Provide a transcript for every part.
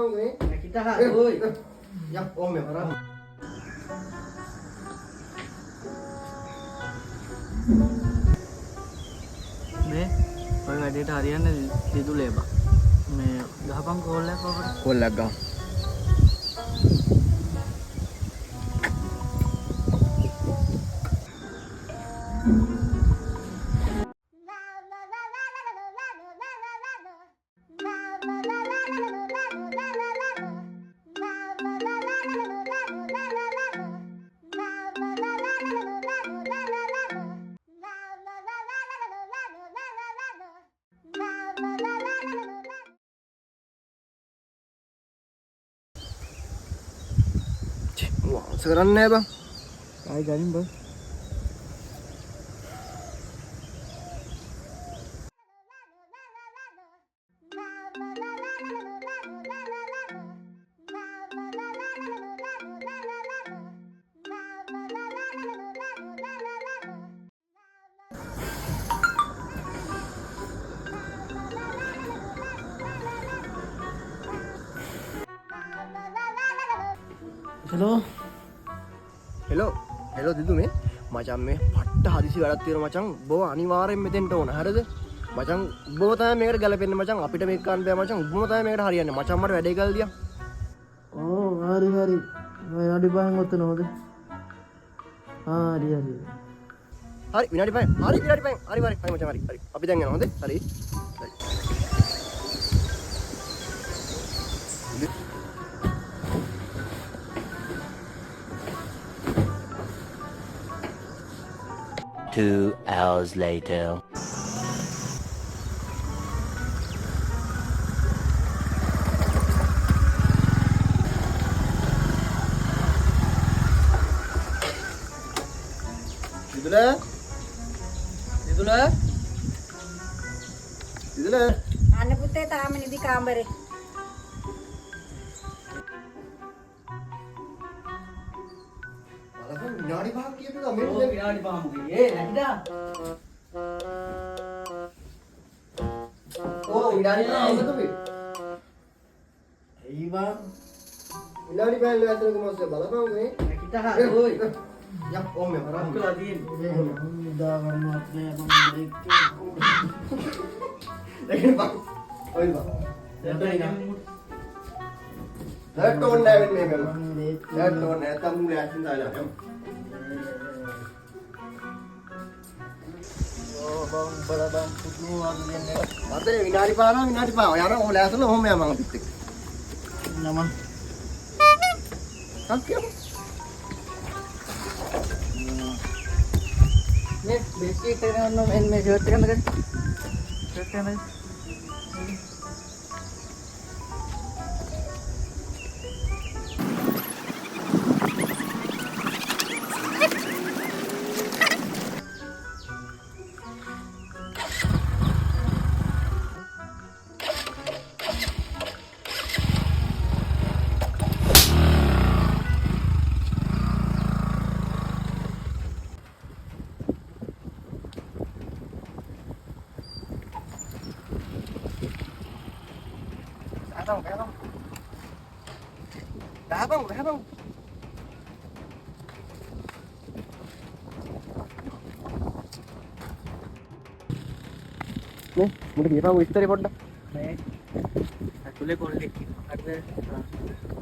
Kita oi. Ya, om ya parah. මේ ඔය වැඩේට හරියන්නේ දිදුලේ බා. මේ ගහපන් කෝල් එකක් ඔකට. කෝල් එකක් ගහමු. Sekarang nih bang. ආයි ගනින් බා. Hello. Hello Didu මේ මචං මේ පට්ට හදිසි වැඩක් තියෙනවා මචං ඔබව අනිවාර්යෙන් මෙතෙන්ට ඕන හරිද මචං ඔබව තමයි මේකට ගැලපෙන්නේ මචං අපිට මේක ගන්න බෑ මචං ඔබව තමයි මේකට හරියන්නේ මචං මට වැඩේ කරලා දියා ඕ හරි මම විනාඩි 5න් ඔතන හොද හරි විනාඩි 5 හරි මචං හරි අපි දැන් යනවා හොඳේ හරි 2 hours later. Didula. අන්න පුතේ තාම නිදි කාමරේ. බලපන් විනාඩි 5ක් කියපුවා මේ විනාඩි 5ක් ගියේ නැගිටා. ඕ විනාඩි 5ක් තමයි. ඇයි බං? විනාඩි 5ක් ඇතුළත මොකද බලපන් මේ නැගිටා oi. Ya, om ya parah. මොකලා තියෙන්නේ? උදා කරනවත් නෑ මම break Lagi bang. Oh ini bang. Saya tone dah ini memang. Saya tone, saya tamu lihat cinta ya. Oh bang bala bang putu aku lihat. Mata ni winari pa. Ya na, oh lihat tu, oh memang pitik. Nama. Kaki apa? Ni basic dengan nom en me shirt kan kan. Shirt kan. Dah bang. Nih, mudah dia bang, istri pun dah. මේ ඇතුලේ කොල්ලෙක් ඉන්නවා. හරිද?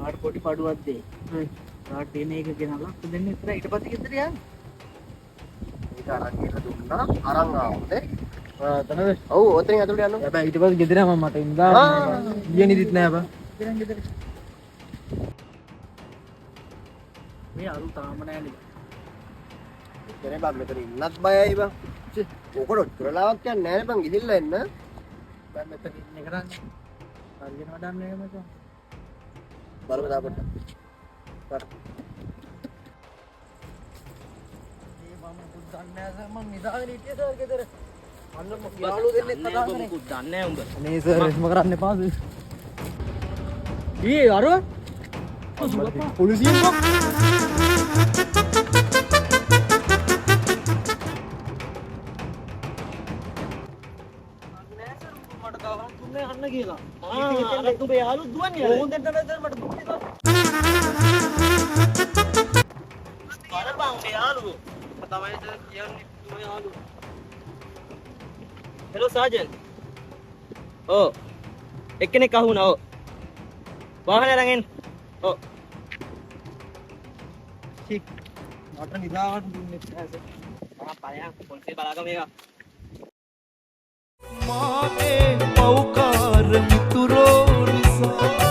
ආට පොඩි පඩුවක් දෙයි. ආට එන එක ගෙනලා දෙන්න ඉතර ඊට පස්සේ ගෙදර යන්න. Ini arang kita dunia, arang ngau deh. තනද? Oh, oterin atau dia anu? හැබැයි ඊට පස්සේ ගෙදර යම මට ඉඳා ගිය නිදිත් නෑ බං. ගෙදර. මේ අරු තාම නෑනේ. Jadi bang, meteri nat bayar bang. Pokok terlalu kan, nene bang gidil lain na. බං මෙතන ඉන්නේ කරන්නේ. හරියන වඩන්නේ මචං. Baru dapat. Baru. මේ මම පුදුන්නේ නැහැ මම නිදාගෙන හිටියේ සර් ගෙදර. අන්න යාළුවෝ දෙන්නෙක් කතා කරන්නේ. මොකුත් දන්නේ නැහැ උඹ. අනේ සර් එහෙම කරන්න එපා සර්. ඊ අර පොලිසියෙන් බං. අනේ සර් මට ගහන්න තුනේ අන්න කියලා. අර උඹේ යාළුවෝ දුවන්නේ අර. ඕන් දෙන්න බැලුවා මට දුක් වෙනවා. බලපන් උඹේ යාළුවෝ. තමයි කියන්නේ උඹේ යාළුවෝ. හෙලෝ සර්ජන්ට්. ඔව්. එක්කෙනෙක් අහුණා. ඔව්. වාහනේ අරන් එන්න. ඔව්. මට නිදාගන්න දුන්නේ නැහැ. ආ පලයන් පොලිසිය බලාගම මේක. මාගේ පෞකාර මිතුරෝ නිසා